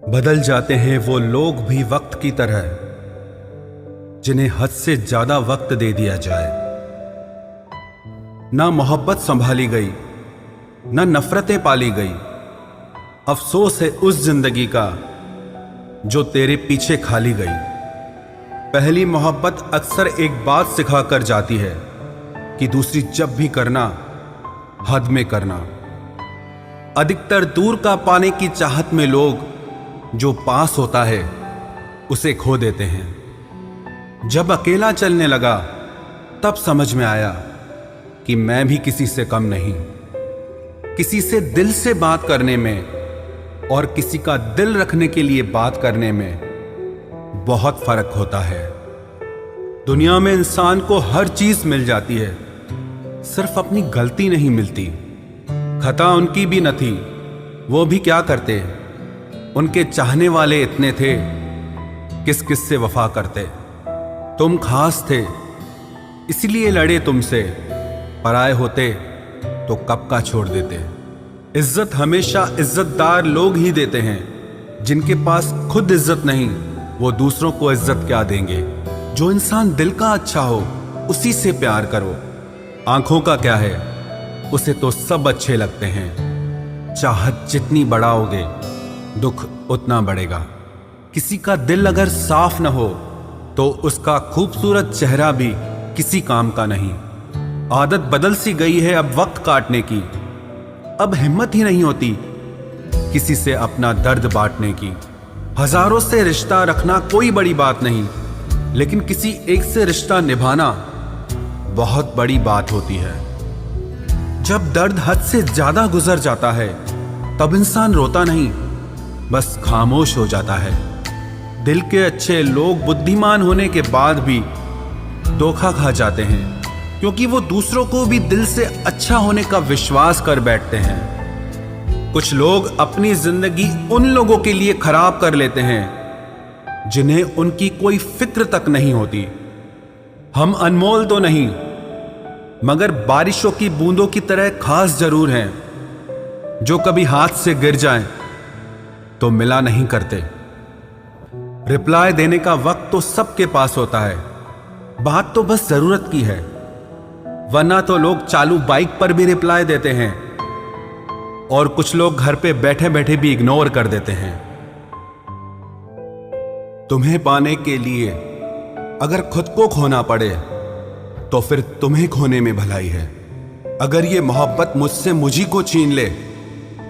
बदल जाते हैं वो लोग भी वक्त की तरह जिन्हें हद से ज्यादा वक्त दे दिया जाए। ना मोहब्बत संभाली गई, ना नफरतें पाली गई। अफसोस है उस जिंदगी का जो तेरे पीछे खाली गई। पहली मोहब्बत अक्सर एक बात सिखाकर जाती है कि दूसरी जब भी करना हद में करना। अधिकतर दूर का पाने की चाहत में लोग जो पास होता है उसे खो देते हैं। जब अकेला चलने लगा तब समझ में आया कि मैं भी किसी से कम नहीं। किसी से दिल से बात करने में और किसी का दिल रखने के लिए बात करने में बहुत फर्क होता है। दुनिया में इंसान को हर चीज मिल जाती है, सिर्फ अपनी गलती नहीं मिलती। खता उनकी भी न थी, वो भी क्या करते। उनके चाहने वाले इतने थे, किस किस से वफा करते। तुम खास थे इसलिए लड़े तुमसे, पराए होते तो कब का छोड़ देते। इज्जत हमेशा इज्जतदार लोग ही देते हैं। जिनके पास खुद इज्जत नहीं वो दूसरों को इज्जत क्या देंगे। जो इंसान दिल का अच्छा हो उसी से प्यार करो। आंखों का क्या है, उसे तो सब अच्छे लगते हैं। चाहत जितनी बढ़ाओगे दुख उतना बढ़ेगा। किसी का दिल अगर साफ न हो तो उसका खूबसूरत चेहरा भी किसी काम का नहीं। आदत बदल सी गई है अब वक्त काटने की। अब हिम्मत ही नहीं होती किसी से अपना दर्द बांटने की। हजारों से रिश्ता रखना कोई बड़ी बात नहीं, लेकिन किसी एक से रिश्ता निभाना बहुत बड़ी बात होती है। जब दर्द हद से ज्यादा गुजर जाता है तब इंसान रोता नहीं, बस खामोश हो जाता है। दिल के अच्छे लोग बुद्धिमान होने के बाद भी धोखा खा जाते हैं, क्योंकि वो दूसरों को भी दिल से अच्छा होने का विश्वास कर बैठते हैं। कुछ लोग अपनी जिंदगी उन लोगों के लिए खराब कर लेते हैं जिन्हें उनकी कोई फिक्र तक नहीं होती। हम अनमोल तो नहीं, मगर बारिशों की बूंदों की तरह खास जरूर हैं, जो कभी हाथ से गिर जाएं तो मिला नहीं करते। रिप्लाई देने का वक्त तो सबके पास होता है, बात तो बस जरूरत की है। वरना तो लोग चालू बाइक पर भी रिप्लाई देते हैं और कुछ लोग घर पे बैठे बैठे भी इग्नोर कर देते हैं। तुम्हें पाने के लिए अगर खुद को खोना पड़े तो फिर तुम्हें खोने में भलाई है। अगर ये मोहब्बत मुझसे मुझी को छीन ले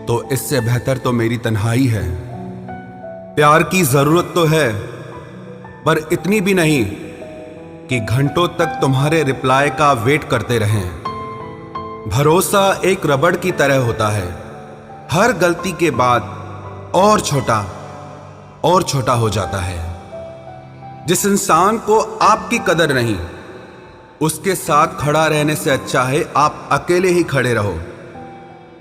तो इससे बेहतर तो मेरी तन्हाई है। प्यार की जरूरत तो है, पर इतनी भी नहीं कि घंटों तक तुम्हारे रिप्लाई का वेट करते रहें। भरोसा एक रबड़ की तरह होता है, हर गलती के बाद और छोटा हो जाता है। जिस इंसान को आपकी कदर नहीं, उसके साथ खड़ा रहने से अच्छा है आप अकेले ही खड़े रहो।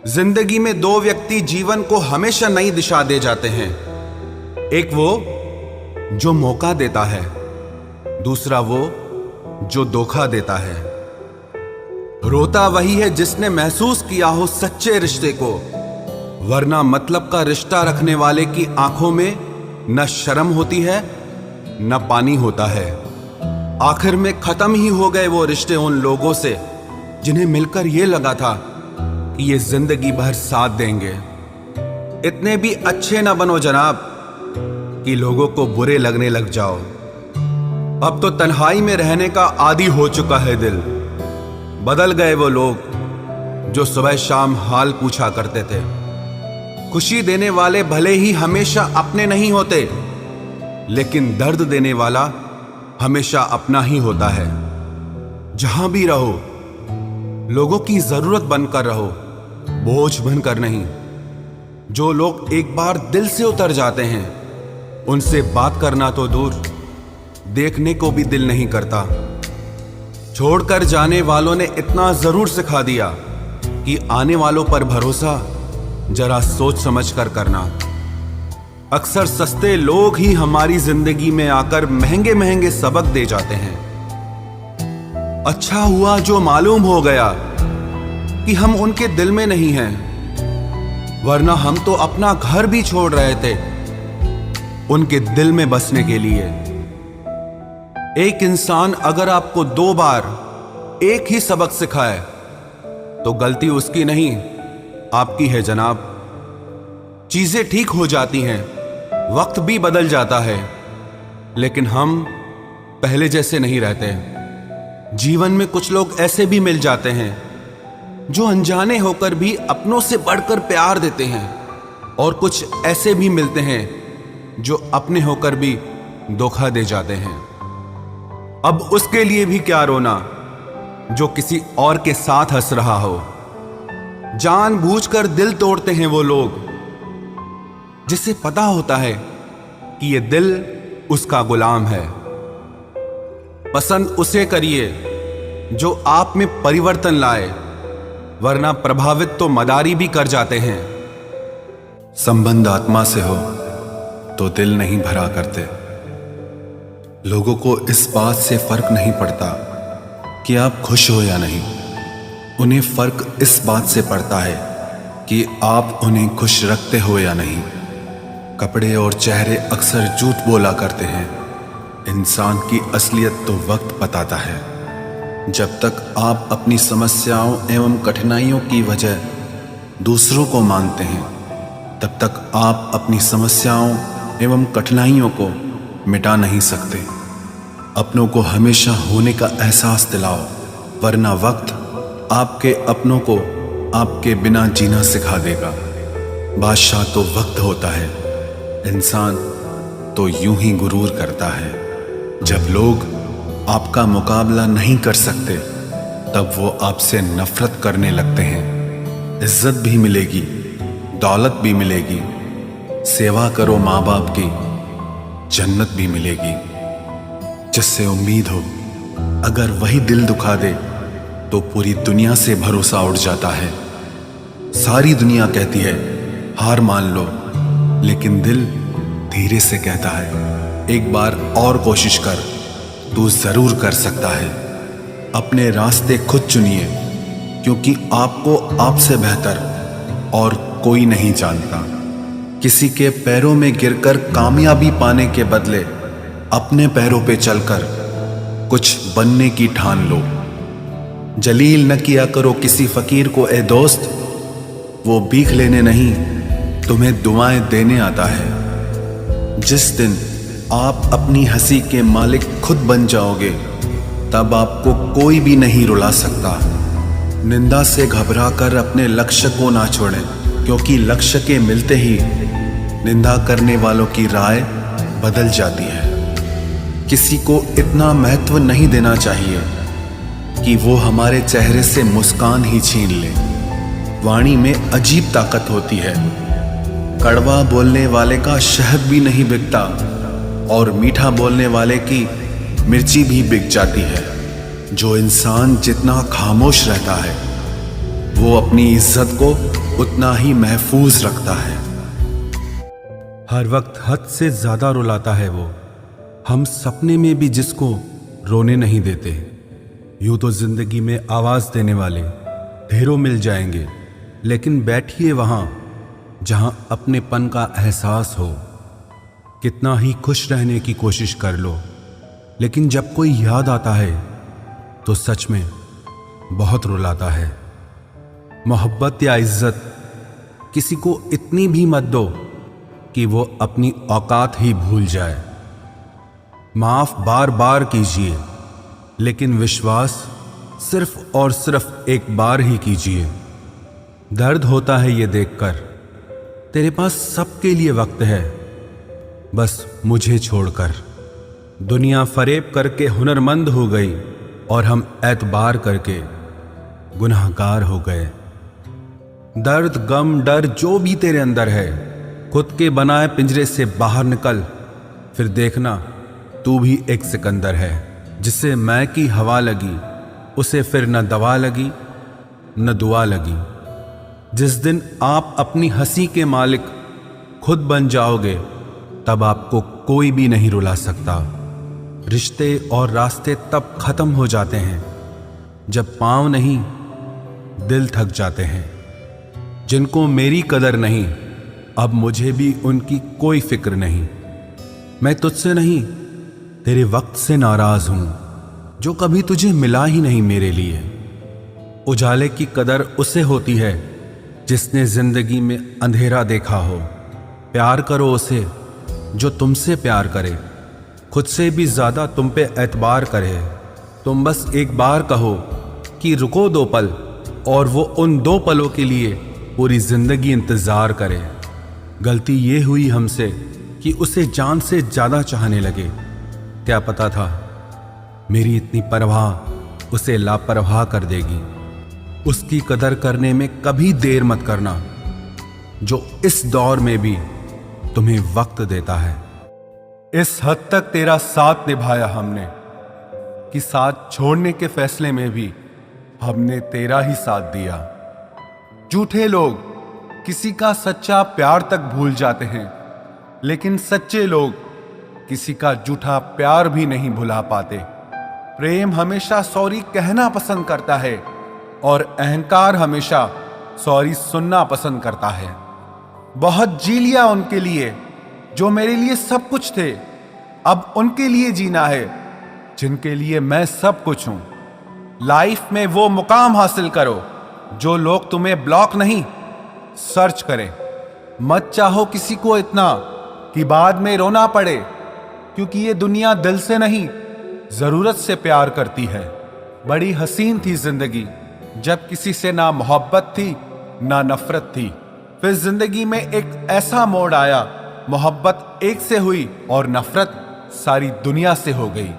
जिंदगी में दो व्यक्ति जीवन को हमेशा नई दिशा दे जाते हैं। एक वो जो मौका देता है, दूसरा वो जो धोखा देता है। रोता वही है जिसने महसूस किया हो सच्चे रिश्ते को, वरना मतलब का रिश्ता रखने वाले की आंखों में न शर्म होती है न पानी होता है। आखिर में खत्म ही हो गए वो रिश्ते उन लोगों से जिन्हें मिलकर ये लगा था कि ये जिंदगी भर साथ देंगे। इतने भी अच्छे ना बनो जनाब कि लोगों को बुरे लगने लग जाओ। अब तो तन्हाई में रहने का आदी हो चुका है दिल। बदल गए वो लोग जो सुबह शाम हाल पूछा करते थे। खुशी देने वाले भले ही हमेशा अपने नहीं होते, लेकिन दर्द देने वाला हमेशा अपना ही होता है। जहां भी रहो लोगों की जरूरत बनकर रहो, बोझ बनकर नहीं। जो लोग एक बार दिल से उतर जाते हैं उनसे बात करना तो दूर, देखने को भी दिल नहीं करता। छोड़कर जाने वालों ने इतना जरूर सिखा दिया कि आने वालों पर भरोसा जरा सोच समझ कर करना। अक्सर सस्ते लोग ही हमारी जिंदगी में आकर महंगे महंगे सबक दे जाते हैं। अच्छा हुआ जो मालूम हो गया कि हम उनके दिल में नहीं हैं, वरना हम तो अपना घर भी छोड़ रहे थे उनके दिल में बसने के लिए। एक इंसान अगर आपको 2 बार एक ही सबक सिखाए तो गलती उसकी नहीं, आपकी है जनाब। चीजें ठीक हो जाती हैं, वक्त भी बदल जाता है, लेकिन हम पहले जैसे नहीं रहते। जीवन में कुछ लोग ऐसे भी मिल जाते हैं जो अनजाने होकर भी अपनों से बढ़कर प्यार देते हैं, और कुछ ऐसे भी मिलते हैं जो अपने होकर भी धोखा दे जाते हैं। अब उसके लिए भी क्या रोना जो किसी और के साथ हंस रहा हो। जानबूझकर दिल तोड़ते हैं वो लोग जिसे पता होता है कि ये दिल उसका गुलाम है। पसंद उसे करिए जो आप में परिवर्तन लाए, वरना प्रभावित तो मदारी भी कर जाते हैं। संबंध आत्मा से हो तो दिल नहीं भरा करते। लोगों को इस बात से फर्क नहीं पड़ता कि आप खुश हो या नहीं, उन्हें फर्क इस बात से पड़ता है कि आप उन्हें खुश रखते हो या नहीं। कपड़े और चेहरे अक्सर झूठ बोला करते हैं, इंसान की असलियत तो वक्त बताता है। जब तक आप अपनी समस्याओं एवं कठिनाइयों की वजह दूसरों को मानते हैं, तब तक आप अपनी समस्याओं एवं कठिनाइयों को मिटा नहीं सकते। अपनों को हमेशा होने का एहसास दिलाओ, वरना वक्त आपके अपनों को आपके बिना जीना सिखा देगा। बादशाह तो वक्त होता है, इंसान तो यूं ही गुरूर करता है। जब लोग आपका मुकाबला नहीं कर सकते, तब वो आपसे नफरत करने लगते हैं। इज्जत भी मिलेगी, दौलत भी मिलेगी, सेवा करो माँ बाप की, जन्नत भी मिलेगी। जिससे उम्मीद हो, अगर वही दिल दुखा दे तो पूरी दुनिया से भरोसा उड़ जाता है। सारी दुनिया कहती है हार मान लो, लेकिन दिल धीरे से कहता है एक बार और कोशिश कर, तू जरूर कर सकता है। अपने रास्ते खुद चुनिए, क्योंकि आपको आपसे बेहतर और कोई नहीं जानता। किसी के पैरों में गिरकर कामयाबी पाने के बदले अपने पैरों पे चलकर कुछ बनने की ठान लो। जलील न किया करो किसी फकीर को ए दोस्त, वो भीख लेने नहीं तुम्हें दुआएं देने आता है। जिस दिन आप अपनी हंसी के मालिक खुद बन जाओगे, तब आपको कोई भी नहीं रुला सकता। निंदा से घबराकर अपने लक्ष्य को ना छोड़ें, क्योंकि लक्ष्य के मिलते ही निंदा करने वालों की राय बदल जाती है। किसी को इतना महत्व नहीं देना चाहिए कि वो हमारे चेहरे से मुस्कान ही छीन ले। वाणी में अजीब ताकत होती है। कड़वा बोलने वाले का शहद भी नहीं बिकता, और मीठा बोलने वाले की मिर्ची भी बिक जाती है। जो इंसान जितना खामोश रहता है, वो अपनी इज्जत को उतना ही महफूज रखता है। हर वक्त हद से ज्यादा रुलाता है वो, हम सपने में भी जिसको रोने नहीं देते। यूं तो जिंदगी में आवाज देने वाले ढेरों मिल जाएंगे, लेकिन बैठिए वहां जहां अपनेपन का एहसास हो। कितना ही खुश रहने की कोशिश कर लो, लेकिन जब कोई याद आता है तो सच में बहुत रुलाता है। मोहब्बत या इज्जत किसी को इतनी भी मत दो कि वो अपनी औकात ही भूल जाए। माफ बार बार कीजिए, लेकिन विश्वास सिर्फ और सिर्फ एक बार ही कीजिए। दर्द होता है ये देखकर तेरे पास सबके लिए वक्त है, बस मुझे छोड़कर। दुनिया फरेब करके हुनरमंद हो गई और हम एतबार करके गुनाहगार हो गए। दर्द, गम, डर जो भी तेरे अंदर है, खुद के बनाए पिंजरे से बाहर निकल, फिर देखना तू भी एक सिकंदर है। जिसे मैं की हवा लगी, उसे फिर न दवा लगी न दुआ लगी। जिस दिन आप अपनी हंसी के मालिक खुद बन जाओगे, तब आपको कोई भी नहीं रुला सकता। रिश्ते और रास्ते तब खत्म हो जाते हैं जब पांव नहीं दिल थक जाते हैं। जिनको मेरी कदर नहीं, अब मुझे भी उनकी कोई फिक्र नहीं। मैं तुझसे नहीं, तेरे वक्त से नाराज हूं, जो कभी तुझे मिला ही नहीं मेरे लिए। उजाले की कदर उसे होती है जिसने जिंदगी में अंधेरा देखा हो। प्यार करो उसे जो तुमसे प्यार करे, खुद से भी ज्यादा तुम पे एतबार करे। तुम बस एक बार कहो कि रुको 2 पल, और वो उन 2 पलों के लिए पूरी जिंदगी इंतजार करे। गलती ये हुई हमसे कि उसे जान से ज्यादा चाहने लगे। क्या पता था मेरी इतनी परवाह उसे लापरवाह कर देगी। उसकी कदर करने में कभी देर मत करना, जो इस दौर में भी तुम्हें वक्त देता है। इस हद तक तेरा साथ निभाया हमने कि साथ छोड़ने के फैसले में भी हमने तेरा ही साथ दिया। झूठे लोग किसी का सच्चा प्यार तक भूल जाते हैं, लेकिन सच्चे लोग किसी का झूठा प्यार भी नहीं भुला पाते। प्रेम हमेशा सॉरी कहना पसंद करता है और अहंकार हमेशा सॉरी सुनना पसंद करता है। बहुत जी लिया उनके लिए जो मेरे लिए सब कुछ थे, अब उनके लिए जीना है जिनके लिए मैं सब कुछ हूं। लाइफ में वो मुकाम हासिल करो जो लोग तुम्हें ब्लॉक नहीं सर्च करें। मत चाहो किसी को इतना कि बाद में रोना पड़े, क्योंकि ये दुनिया दिल से नहीं जरूरत से प्यार करती है। बड़ी हसीन थी जिंदगी जब किसी से ना मोहब्बत थी ना नफरत थी। फिर जिंदगी में एक ऐसा मोड़ आया, मोहब्बत एक से हुई और नफरत सारी दुनिया से हो गई।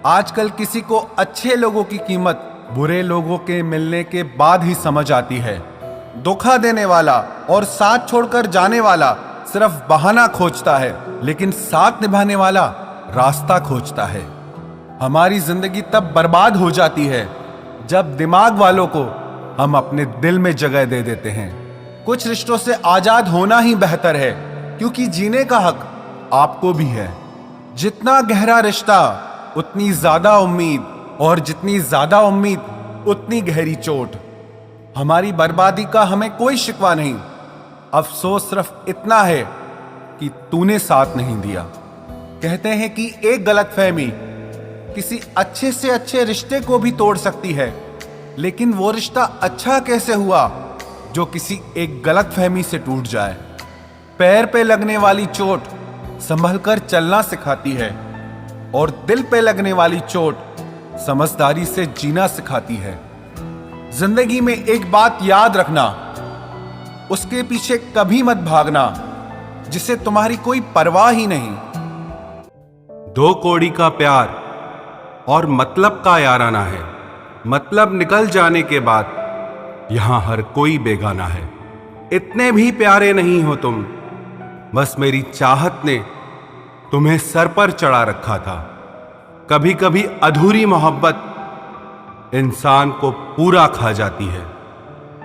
आजकल किसी को अच्छे लोगों की कीमत बुरे लोगों के मिलने के बाद ही समझ आती है। धोखा देने वाला और साथ छोड़कर जाने वाला सिर्फ बहाना खोजता है, लेकिन साथ निभाने वाला रास्ता खोजता है। हमारी जिंदगी तब बर्बाद हो जाती है जब दिमाग वालों को हम अपने दिल में जगह दे देते हैं। कुछ रिश्तों से आजाद होना ही बेहतर है, क्योंकि जीने का हक आपको भी है। जितना गहरा रिश्ता उतनी ज्यादा उम्मीद, और जितनी ज्यादा उम्मीद उतनी गहरी चोट। हमारी बर्बादी का हमें कोई शिकवा नहीं, अफसोस सिर्फ इतना है कि तूने साथ नहीं दिया। कहते हैं कि एक गलतफहमी किसी अच्छे से अच्छे रिश्ते को भी तोड़ सकती है, लेकिन वो रिश्ता अच्छा कैसे हुआ जो किसी एक गलतफहमी से टूट जाए। पैर पे लगने वाली चोट संभल कर चलना सिखाती है, और दिल पे लगने वाली चोट समझदारी से जीना सिखाती है। जिंदगी में एक बात याद रखना, उसके पीछे कभी मत भागना जिसे तुम्हारी कोई परवाह ही नहीं। 2 कौड़ी का प्यार और मतलब का याराना है। मतलब निकल जाने के बाद यहां हर कोई बेगाना है। इतने भी प्यारे नहीं हो तुम, बस मेरी चाहत ने तुम्हें सर पर चढ़ा रखा था। कभी कभी अधूरी मोहब्बत इंसान को पूरा खा जाती है।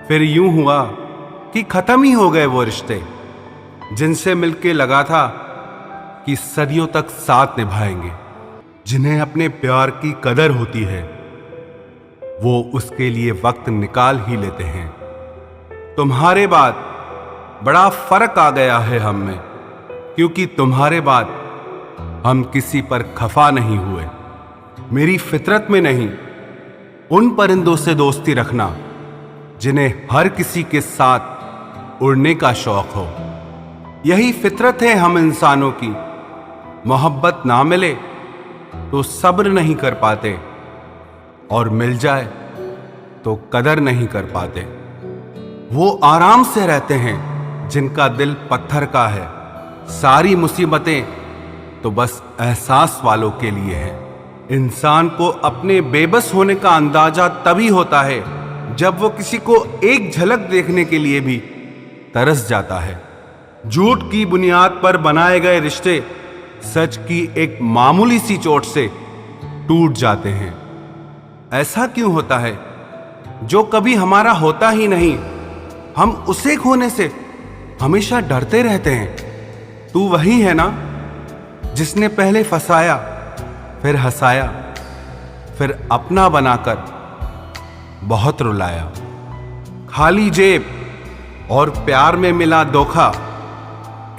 फिर यूं हुआ कि खत्म ही हो गए वो रिश्ते जिनसे मिलके लगा था कि सदियों तक साथ निभाएंगे। जिन्हें अपने प्यार की कदर होती है वो उसके लिए वक्त निकाल ही लेते हैं। तुम्हारे बाद बड़ा फर्क आ गया है हम में, क्योंकि तुम्हारे बाद हम किसी पर खफा नहीं हुए। मेरी फितरत में नहीं उन परिंदों से दोस्ती रखना जिन्हें हर किसी के साथ उड़ने का शौक हो। यही फितरत है हम इंसानों की। मोहब्बत ना मिले तो सब्र नहीं कर पाते, और मिल जाए तो कदर नहीं कर पाते। वो आराम से रहते हैं जिनका दिल पत्थर का है। सारी मुसीबतें तो बस एहसास वालों के लिए है। इंसान को अपने बेबस होने का अंदाजा तभी होता है जब वो किसी को एक झलक देखने के लिए भी तरस जाता है। झूठ की बुनियाद पर बनाए गए रिश्ते सच की एक मामूली सी चोट से टूट जाते हैं। ऐसा क्यों होता है? जो कभी हमारा होता ही नहीं, हम उसे खोने से हमेशा डरते रहते हैं। तू वही है ना जिसने पहले फंसाया, फिर हंसाया, फिर अपना बनाकर बहुत रुलाया। खाली जेब और प्यार में मिला धोखा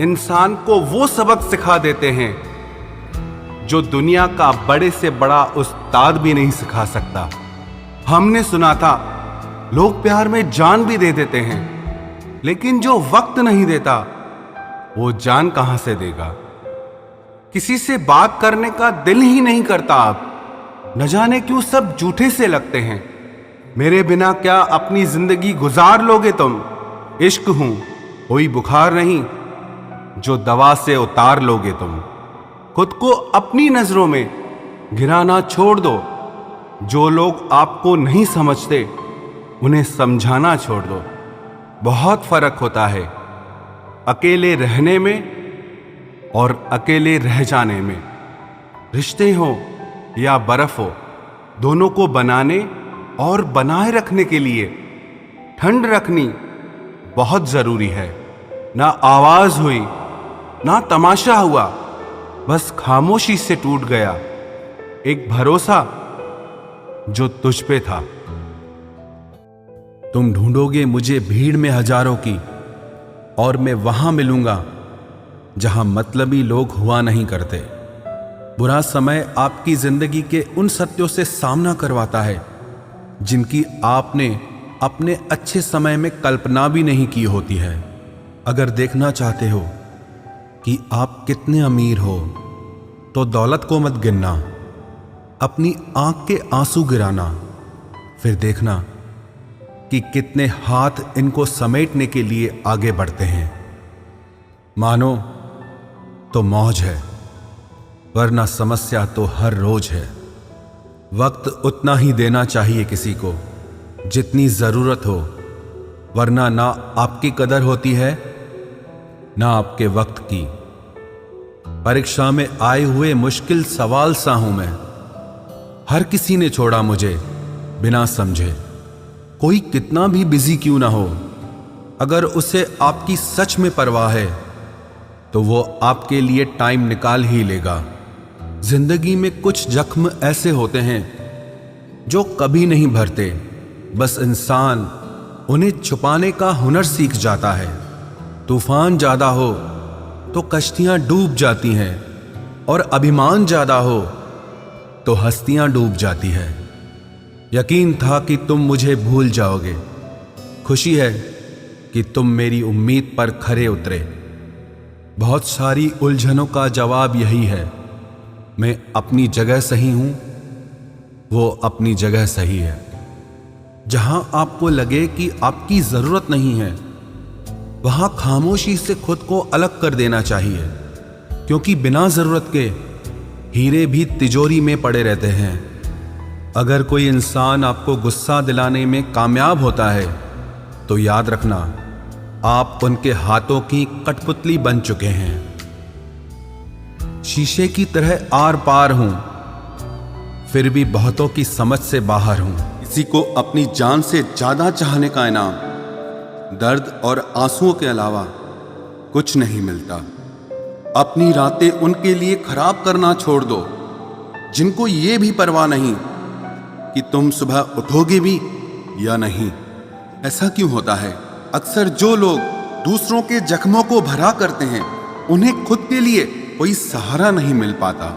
इंसान को वो सबक सिखा देते हैं जो दुनिया का बड़े से बड़ा उस्ताद भी नहीं सिखा सकता। हमने सुना था लोग प्यार में जान भी दे देते हैं, लेकिन जो वक्त नहीं देता वो जान कहां से देगा। किसी से बात करने का दिल ही नहीं करता अब, न जाने क्यों सब झूठे से लगते हैं। मेरे बिना क्या अपनी जिंदगी गुजार लोगे तुम? इश्क हूं कोई बुखार नहीं जो दवा से उतार लोगे तुम। खुद को अपनी नजरों में गिराना छोड़ दो। जो लोग आपको नहीं समझते उन्हें समझाना छोड़ दो। बहुत फर्क होता है अकेले रहने में और अकेले रह जाने में। रिश्ते हो या बर्फ हो, दोनों को बनाने और बनाए रखने के लिए ठंड रखनी बहुत जरूरी है। ना आवाज हुई ना तमाशा हुआ, बस खामोशी से टूट गया एक भरोसा जो तुझ पे था। तुम ढूंढोगे मुझे भीड़ में हजारों की, और मैं वहां मिलूंगा जहां मतलबी लोग हुआ नहीं करते। बुरा समय आपकी जिंदगी के उन सत्यों से सामना करवाता है जिनकी आपने अपने अच्छे समय में कल्पना भी नहीं की होती है। अगर देखना चाहते हो कि आप कितने अमीर हो तो दौलत को मत गिनना, अपनी आंख के आंसू गिराना, फिर देखना कि कितने हाथ इनको समेटने के लिए आगे बढ़ते हैं। मानो तो मौज है, वरना समस्या तो हर रोज है। वक्त उतना ही देना चाहिए किसी को जितनी जरूरत हो, वरना ना आपकी कदर होती है ना आपके वक्त की। परीक्षा में आए हुए मुश्किल सवाल सा हूं मैं। हर किसी ने छोड़ा मुझे बिना समझे। कोई कितना भी बिजी क्यों ना हो, अगर उसे आपकी सच में परवाह है तो वो आपके लिए टाइम निकाल ही लेगा। जिंदगी में कुछ जख्म ऐसे होते हैं जो कभी नहीं भरते, बस इंसान उन्हें छुपाने का हुनर सीख जाता है। तूफान ज्यादा हो तो कश्तियां डूब जाती हैं, और अभिमान ज्यादा हो तो हस्तियां डूब जाती है। यकीन था कि तुम मुझे भूल जाओगे। खुशी है कि तुम मेरी उम्मीद पर खरे उतरे। बहुत सारी उलझनों का जवाब यही है, मैं अपनी जगह सही हूं, वो अपनी जगह सही है। जहां आपको लगे कि आपकी जरूरत नहीं है, वहां खामोशी से खुद को अलग कर देना चाहिए, क्योंकि बिना जरूरत के हीरे भी तिजोरी में पड़े रहते हैं। अगर कोई इंसान आपको गुस्सा दिलाने में कामयाब होता है तो याद रखना आप उनके हाथों की कठपुतली बन चुके हैं। शीशे की तरह आर पार हूं, फिर भी बहुतों की समझ से बाहर हूं। किसी को अपनी जान से ज्यादा चाहने का इनाम दर्द और आंसुओं के अलावा कुछ नहीं मिलता। अपनी रातें उनके लिए खराब करना छोड़ दो जिनको ये भी परवाह नहीं कि तुम सुबह उठोगे भी या नहीं। ऐसा क्यों होता है? अक्सर जो लोग दूसरों के जख्मों को भरा करते हैं, उन्हें खुद के लिए कोई सहारा नहीं मिल पाता।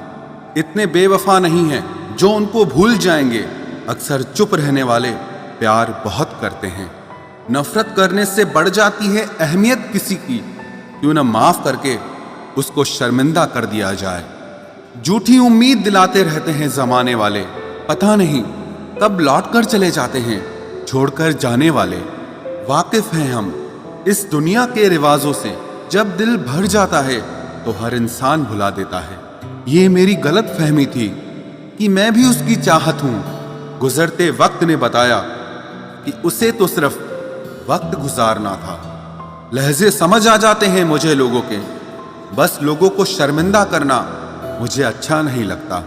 इतने बेवफा नहीं हैं जो उनको भूल जाएंगे। अक्सर चुप रहने वाले प्यार बहुत करते हैं। नफरत करने से बढ़ जाती है अहमियत किसी की। क्यों न माफ करके उसको शर्मिंदा कर दिया जाए। झूठी उम्मीद दिलाते रहते हैं जमाने वाले, पता नहीं कब लौट कर चले जाते हैं छोड़कर जाने वाले। वाकिफ हैं हम इस दुनिया के रिवाजों से। जब दिल भर जाता है तो हर इंसान भुला देता है। ये मेरी गलत फहमी थी कि मैं भी उसकी चाहत हूं। गुजरते वक्त ने बताया कि उसे तो सिर्फ वक्त गुजारना था। लहजे समझ आ जाते हैं मुझे लोगों के, बस लोगों को शर्मिंदा करना मुझे अच्छा नहीं लगता।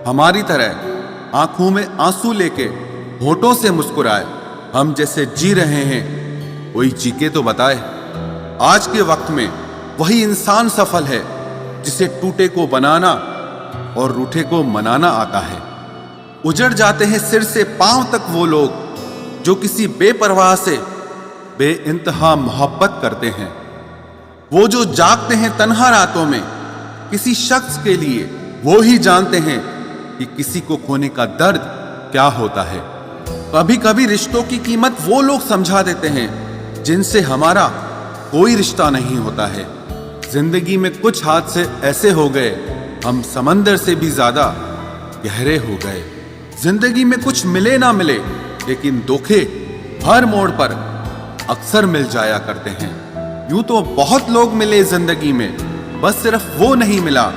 हमारी तरह आंखों में आंसू लेके होठों से मुस्कुराए। हम जैसे जी रहे हैं वही जी के तो बताए। आज के वक्त में वही इंसान सफल है जिसे टूटे को बनाना और रूठे को मनाना आता है। उजड़ जाते हैं सिर से पांव तक वो लोग जो किसी बेपरवाह से बेइंतहा मोहब्बत करते हैं। वो जो जागते हैं तन्हा रातों में किसी शख्स के लिए वो ही जानते हैं कि किसी को खोने का दर्द क्या होता है। कभी कभी रिश्तों की कीमत वो लोग समझा देते हैं जिनसे हमारा कोई रिश्ता नहीं होता है। जिंदगी में कुछ हादसे ऐसे हो गए, हम समंदर से भी ज्यादा गहरे हो गए। जिंदगी में कुछ मिले ना मिले, लेकिन धोखे हर मोड़ पर अक्सर मिल जाया करते हैं। यूं तो बहुत लोग मिले जिंदगी में, बस सिर्फ वो नहीं मिला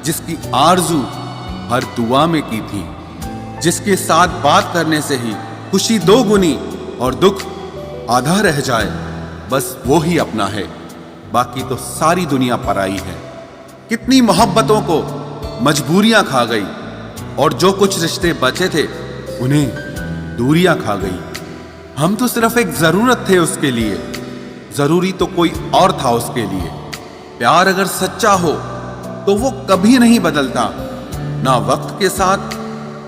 जिसकी आरजू हर दुआ में की थी, जिसके साथ बात करने से ही खुशी दो गुनी और दुख आधा रह जाए। बस वो ही अपना है, बाकी तो सारी दुनिया पराई है। कितनी मोहब्बतों को मजबूरियां खा गई, और जो कुछ रिश्ते बचे थे उन्हें दूरियां खा गई। हम तो सिर्फ एक जरूरत थे उसके लिए, जरूरी तो कोई और था उसके लिए। प्यार अगर सच्चा हो तो वो कभी नहीं बदलता, ना वक्त के साथ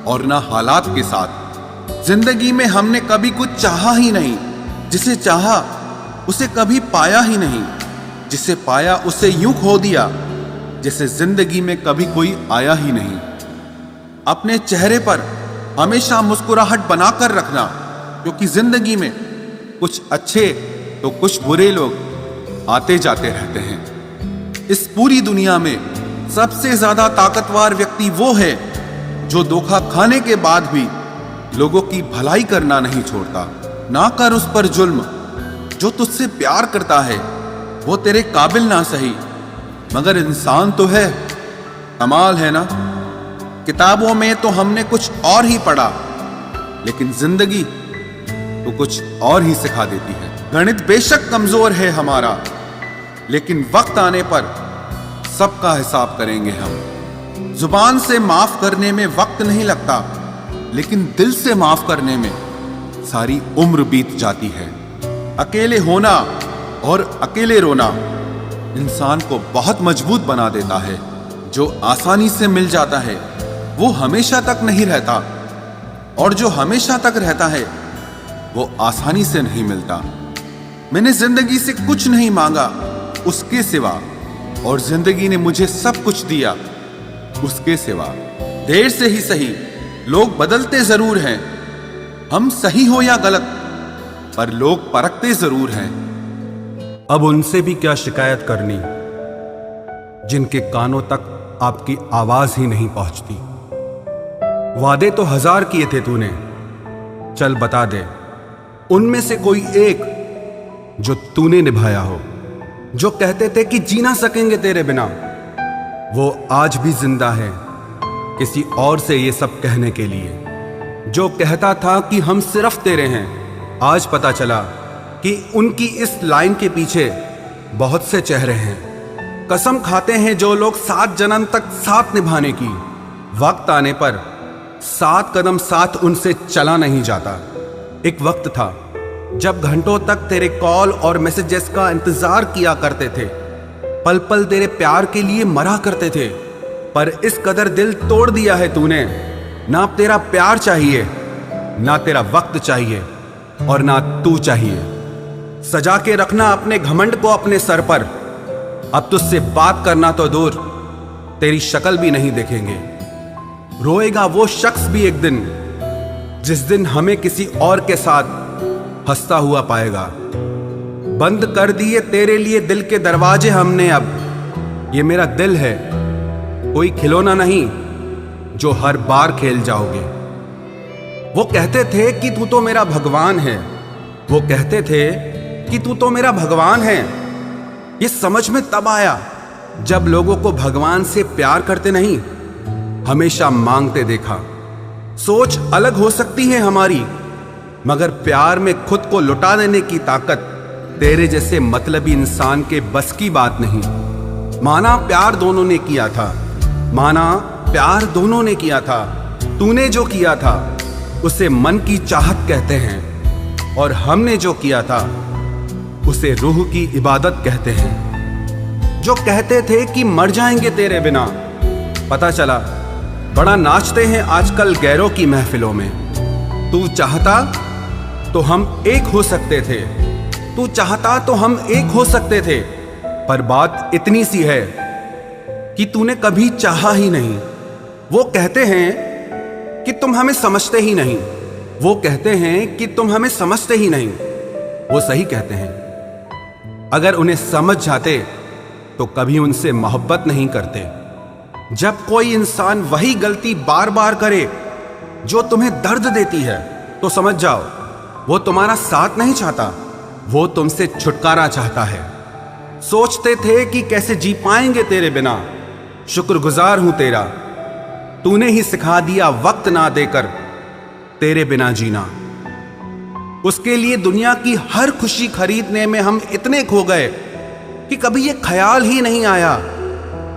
और ना हालात के साथ। जिंदगी में हमने कभी कुछ चाहा ही नहीं, जिसे चाहा उसे कभी पाया ही नहीं, जिसे पाया उसे यूं खो दिया जिसे जिंदगी में कभी कोई आया ही नहीं। अपने चेहरे पर हमेशा मुस्कुराहट बनाकर रखना, क्योंकि जिंदगी में कुछ अच्छे तो कुछ बुरे लोग आते जाते रहते हैं। इस पूरी दुनिया में सबसे ज्यादा ताकतवर व्यक्ति वो है जो धोखा खाने के बाद भी लोगों की भलाई करना नहीं छोड़ता। ना कर उस पर जुल्म, जो तुझसे प्यार करता है वो तेरे काबिल ना सही, मगर इंसान तो है। कमाल है ना, किताबों में तो हमने कुछ और ही पढ़ा, लेकिन जिंदगी तो कुछ और ही सिखा देती है। गणित बेशक कमजोर है हमारा, लेकिन वक्त आने पर सबका हिसाब करेंगे हम। जुबान से माफ करने में वक्त नहीं लगता, लेकिन दिल से माफ करने में सारी उम्र बीत जाती है। अकेले होना और अकेले रोना इंसान को बहुत मजबूत बना देता है। जो आसानी से मिल जाता है वो हमेशा तक नहीं रहता, और जो हमेशा तक रहता है वो आसानी से नहीं मिलता। मैंने जिंदगी से कुछ नहीं मांगा उसके सिवा, और जिंदगी ने मुझे सब कुछ दिया उसके सिवा। देर से ही सही, लोग बदलते जरूर हैं, हम सही हो या गलत, पर लोग परखते जरूर हैं। अब उनसे भी क्या शिकायत करनी जिनके कानों तक आपकी आवाज ही नहीं पहुंचती। वादे तो 1000 किए थे तूने, चल बता दे उनमें से कोई एक जो तूने निभाया हो। जो कहते थे कि जी ना सकेंगे तेरे बिना, वो आज भी जिंदा है किसी और से ये सब कहने के लिए। जो कहता था कि हम सिर्फ तेरे हैं, आज पता चला कि उनकी इस लाइन के पीछे बहुत से चेहरे हैं। कसम खाते हैं जो लोग 7 जन्म तक साथ निभाने की, वक्त आने पर 7 कदम साथ उनसे चला नहीं जाता। एक वक्त था जब घंटों तक तेरे कॉल और मैसेजेस का इंतजार किया करते थे, पल पल तेरे प्यार के लिए मरा करते थे, पर इस कदर दिल तोड़ दिया है तूने। ना तेरा प्यार चाहिए, ना तेरा वक्त चाहिए, और ना तू चाहिए। सजा के रखना अपने घमंड को अपने सर पर। अब तुझसे बात करना तो दूर, तेरी शक्ल भी नहीं देखेंगे। रोएगा वो शख्स भी एक दिन, जिस दिन हमें किसी और के साथ हंसता हुआ पाएगा। बंद कर दिए तेरे लिए दिल के दरवाजे हमने अब। ये मेरा दिल है, कोई खिलौना नहीं जो हर बार खेल जाओगे। वो कहते थे कि तू तो मेरा भगवान है, वो कहते थे कि तू तो मेरा भगवान है। ये समझ में तब आया जब लोगों को भगवान से प्यार करते नहीं, हमेशा मांगते देखा। सोच अलग हो सकती है हमारी, मगर प्यार में खुद को लुटा देने की ताकत तेरे जैसे मतलबी इंसान के बस की बात नहीं। माना प्यार दोनों ने किया था, माना प्यार दोनों ने किया था। तूने जो किया था उसे मन की चाहत कहते हैं, और हमने जो किया था उसे रूह की इबादत कहते हैं। जो कहते थे कि मर जाएंगे तेरे बिना, पता चला बड़ा नाचते हैं आजकल गैरों की महफिलों में। तू चाहता तो हम एक हो सकते थे, तू चाहता तो हम एक हो सकते थे, पर बात इतनी सी है कि तूने कभी चाहा ही नहीं। वो कहते हैं कि तुम हमें समझते ही नहीं। वो कहते हैं कि तुम हमें समझते ही नहीं। वो सही कहते हैं। अगर उन्हें समझ जाते तो कभी उनसे मोहब्बत नहीं करते। जब कोई इंसान वही गलती बार बार करे जो तुम्हें दर्द देती है, तो समझ जाओ वो तुम्हारा साथ नहीं चाहता, वो तुमसे छुटकारा चाहता है। सोचते थे कि कैसे जी पाएंगे तेरे बिना, शुक्रगुजार हूं तेरा, तूने ही सिखा दिया वक्त ना देकर तेरे बिना जीना। उसके लिए दुनिया की हर खुशी खरीदने में हम इतने खो गए कि कभी ये ख्याल ही नहीं आया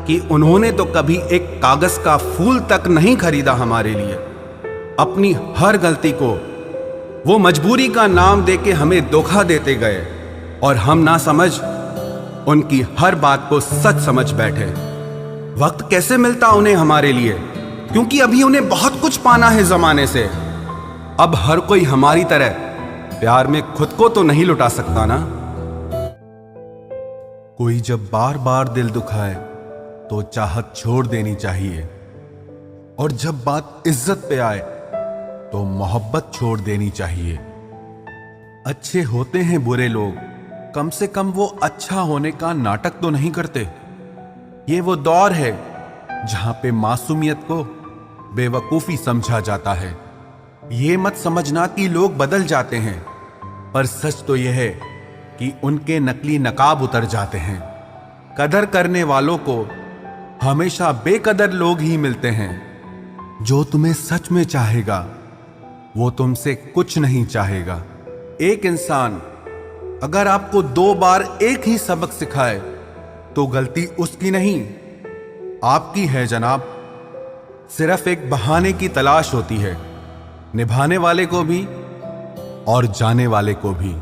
कि उन्होंने तो कभी एक कागज का फूल तक नहीं खरीदा हमारे लिए। अपनी हर गलती को वो मजबूरी का नाम देके हमें धोखा देते गए और हम ना समझ उनकी हर बात को सच समझ बैठे। वक्त कैसे मिलता उन्हें हमारे लिए, क्योंकि अभी उन्हें बहुत कुछ पाना है जमाने से। अब हर कोई हमारी तरह प्यार में खुद को तो नहीं लुटा सकता ना। कोई जब बार बार दिल दुखाए तो चाहत छोड़ देनी चाहिए, और जब बात इज्जत पे आए तो मोहब्बत छोड़ देनी चाहिए। अच्छे होते हैं बुरे लोग, कम से कम वो अच्छा होने का नाटक तो नहीं करते। ये वो दौर है जहां पे मासूमियत को बेवकूफी समझा जाता है। ये मत समझना कि लोग बदल जाते हैं, पर सच तो यह है कि उनके नकली नकाब उतर जाते हैं। कदर करने वालों को हमेशा बेकदर लोग ही मिलते हैं। जो तुम्हें सच में चाहेगा वो तुमसे कुछ नहीं चाहेगा। एक इंसान अगर आपको 2 बार एक ही सबक सिखाए तो गलती उसकी नहीं, आपकी है जनाब। सिर्फ एक बहाने की तलाश होती है, निभाने वाले को भी और जाने वाले को भी।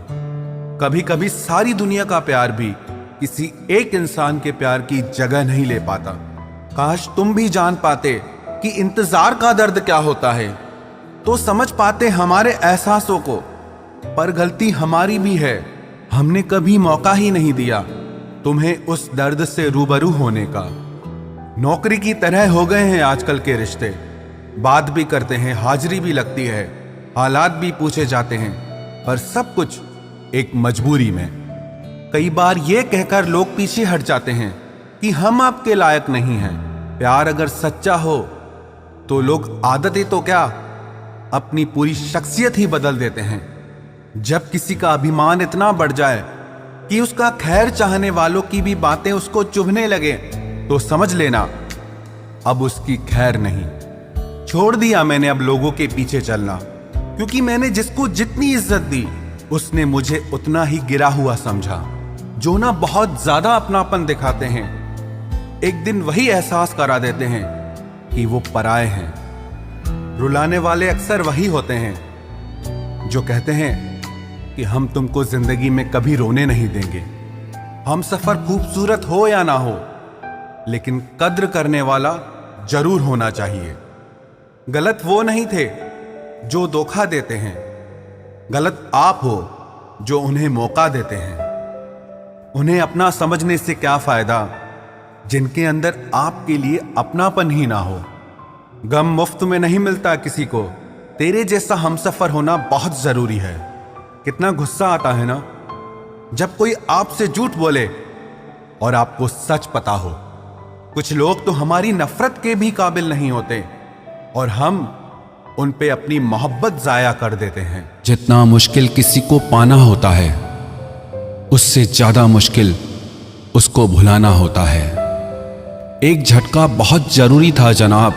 कभी कभी सारी दुनिया का प्यार भी किसी एक इंसान के प्यार की जगह नहीं ले पाता। काश तुम भी जान पाते कि इंतजार का दर्द क्या होता है, तो समझ पाते हमारे एहसासों को। पर गलती हमारी भी है, हमने कभी मौका ही नहीं दिया तुम्हें उस दर्द से रूबरू होने का। नौकरी की तरह हो गए हैं आजकल के रिश्ते। बात भी करते हैं, हाजिरी भी लगती है, हालात भी पूछे जाते हैं, पर सब कुछ एक मजबूरी में। कई बार ये कहकर लोग पीछे हट जाते हैं कि हम आपके लायक नहीं हैं। प्यार अगर सच्चा हो तो लोग आदतें तो क्या, अपनी पूरी शख्सियत ही बदल देते हैं। जब किसी का अभिमान इतना बढ़ जाए कि उसका खैर चाहने वालों की भी बातें उसको चुभने लगे, तो समझ लेना अब उसकी खैर नहीं। छोड़ दिया मैंने अब लोगों के पीछे चलना, क्योंकि मैंने जिसको जितनी इज्जत दी उसने मुझे उतना ही गिरा हुआ समझा। जो ना बहुत ज्यादा अपनापन दिखाते हैं, एक दिन वही एहसास करा देते हैं कि वो पराए हैं। रुलाने वाले अक्सर वही होते हैं जो कहते हैं कि हम तुमको जिंदगी में कभी रोने नहीं देंगे। हम सफर खूबसूरत हो या ना हो, लेकिन कद्र करने वाला जरूर होना चाहिए। गलत वो नहीं थे जो धोखा देते हैं, गलत आप हो जो उन्हें मौका देते हैं। उन्हें अपना समझने से क्या फायदा जिनके अंदर आपके लिए अपनापन ही ना हो। गम मुफ्त में नहीं मिलता किसी को, तेरे जैसा हमसफर होना बहुत जरूरी है। कितना गुस्सा आता है ना जब कोई आपसे झूठ बोले और आपको सच पता हो। कुछ लोग तो हमारी नफरत के भी काबिल नहीं होते और हम उन पे अपनी मोहब्बत जाया कर देते हैं। जितना मुश्किल किसी को पाना होता है, उससे ज्यादा मुश्किल उसको भुलाना होता है। एक झटका बहुत जरूरी था जनाब,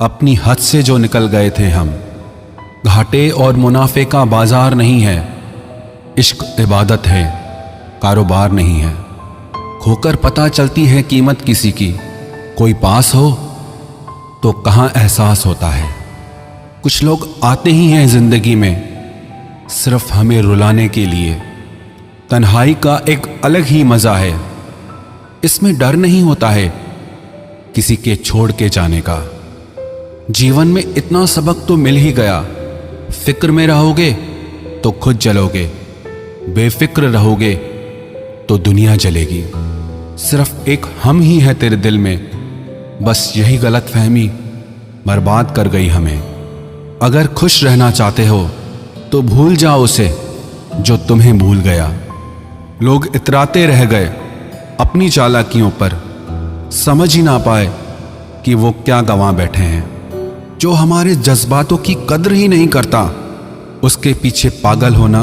अपनी हद से जो निकल गए थे हम। घाटे और मुनाफे का बाजार नहीं है, इश्क इबादत है, कारोबार नहीं है। खोकर पता चलती है कीमत किसी की, कोई पास हो तो कहाँ एहसास होता है। कुछ लोग आते ही हैं जिंदगी में सिर्फ हमें रुलाने के लिए। तन्हाई का एक अलग ही मजा है, इसमें डर नहीं होता है किसी के छोड़ के जाने का। जीवन में इतना सबक तो मिल ही गया, फिक्र में रहोगे तो खुद जलोगे, बेफिक्र रहोगे तो दुनिया जलेगी। सिर्फ एक हम ही है तेरे दिल में, बस यही गलत फहमी बर्बाद कर गई हमें। अगर खुश रहना चाहते हो तो भूल जाओ उसे जो तुम्हें भूल गया। लोग इतराते रह गए अपनी चालाकियों पर, समझ ही ना पाए कि वो क्या गंवा बैठे हैं। जो हमारे जज्बातों की कद्र ही नहीं करता, उसके पीछे पागल होना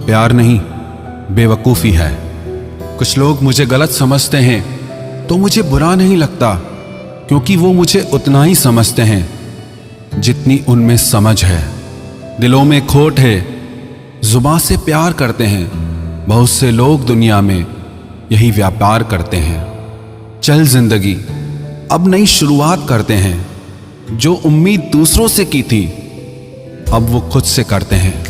प्यार नहीं, बेवकूफ़ी है। कुछ लोग मुझे गलत समझते हैं तो मुझे बुरा नहीं लगता, क्योंकि वो मुझे उतना ही समझते हैं जितनी उनमें समझ है। दिलों में खोट है, जुबान से प्यार करते हैं, बहुत से लोग दुनिया में यही व्यापार करते हैं। चल जिंदगी अब नई शुरुआत करते हैं, जो उम्मीद दूसरों से की थी अब वो खुद से करते हैं।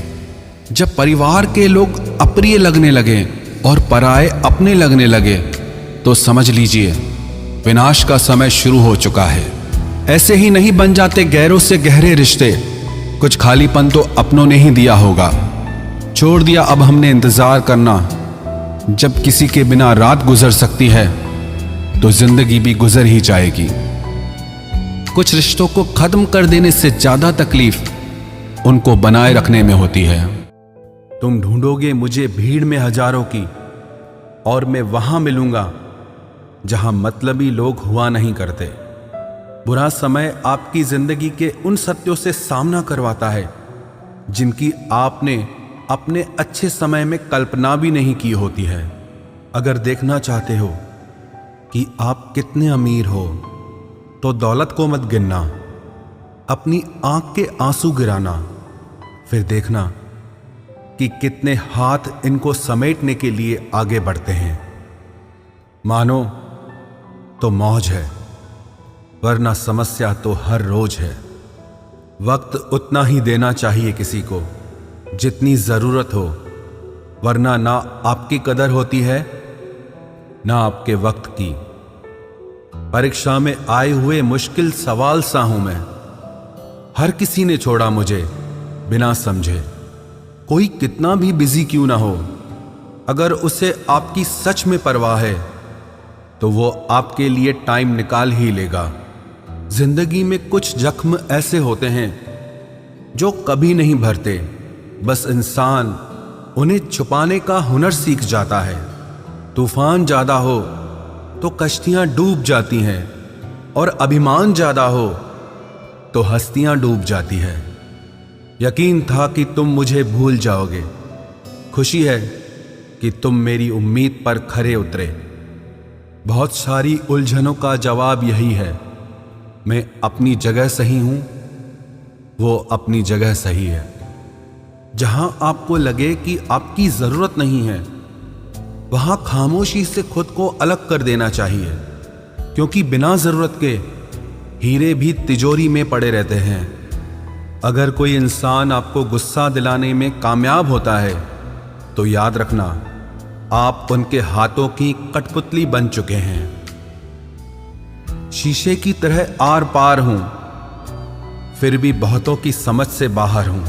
जब परिवार के लोग अप्रिय लगने लगे और पराये अपने लगने लगे तो समझ लीजिए विनाश का समय शुरू हो चुका है। ऐसे ही नहीं बन जाते गैरों से गहरे रिश्ते, कुछ खालीपन तो अपनों ने ही दिया होगा। छोड़ दिया अब हमने इंतजार करना, जब किसी के बिना रात गुजर सकती है तो जिंदगी भी गुजर ही जाएगी। कुछ रिश्तों को खत्म कर देने से ज्यादा तकलीफ उनको बनाए रखने में होती है। तुम ढूंढोगे मुझे भीड़ में हजारों की, और मैं वहां मिलूंगा जहां मतलबी लोग हुआ नहीं करते। बुरा समय आपकी जिंदगी के उन सत्यों से सामना करवाता है जिनकी आपने अपने अच्छे समय में कल्पना भी नहीं की होती है। अगर देखना चाहते हो कि आप कितने अमीर हो तो दौलत को मत गिनना, अपनी आंख के आंसू गिराना, फिर देखना कि कितने हाथ इनको समेटने के लिए आगे बढ़ते हैं। मानो तो मौज है, वरना समस्या तो हर रोज है। वक्त उतना ही देना चाहिए किसी को जितनी जरूरत हो, वरना ना आपकी कदर होती है ना आपके वक्त की। परीक्षा में आए हुए मुश्किल सवाल सा हूं मैं, हर किसी ने छोड़ा मुझे बिना समझे। कोई कितना भी बिजी क्यों ना हो, अगर उसे आपकी सच में परवाह है तो वो आपके लिए टाइम निकाल ही लेगा। जिंदगी में कुछ जख्म ऐसे होते हैं जो कभी नहीं भरते, बस इंसान उन्हें छुपाने का हुनर सीख जाता है। तूफान ज्यादा हो तो कश्तियां डूब जाती हैं, और अभिमान ज्यादा हो तो हस्तियां डूब जाती है। यकीन था कि तुम मुझे भूल जाओगे, खुशी है कि तुम मेरी उम्मीद पर खरे उतरे। बहुत सारी उलझनों का जवाब यही है, मैं अपनी जगह सही हूं, वो अपनी जगह सही है। जहां आपको लगे कि आपकी जरूरत नहीं है, वहां खामोशी से खुद को अलग कर देना चाहिए, क्योंकि बिना जरूरत के हीरे भी तिजोरी में पड़े रहते हैं। अगर कोई इंसान आपको गुस्सा दिलाने में कामयाब होता है तो याद रखना आप उनके हाथों की कठपुतली बन चुके हैं। शीशे की तरह आर पार हूं, फिर भी बहुतों की समझ से बाहर हूं।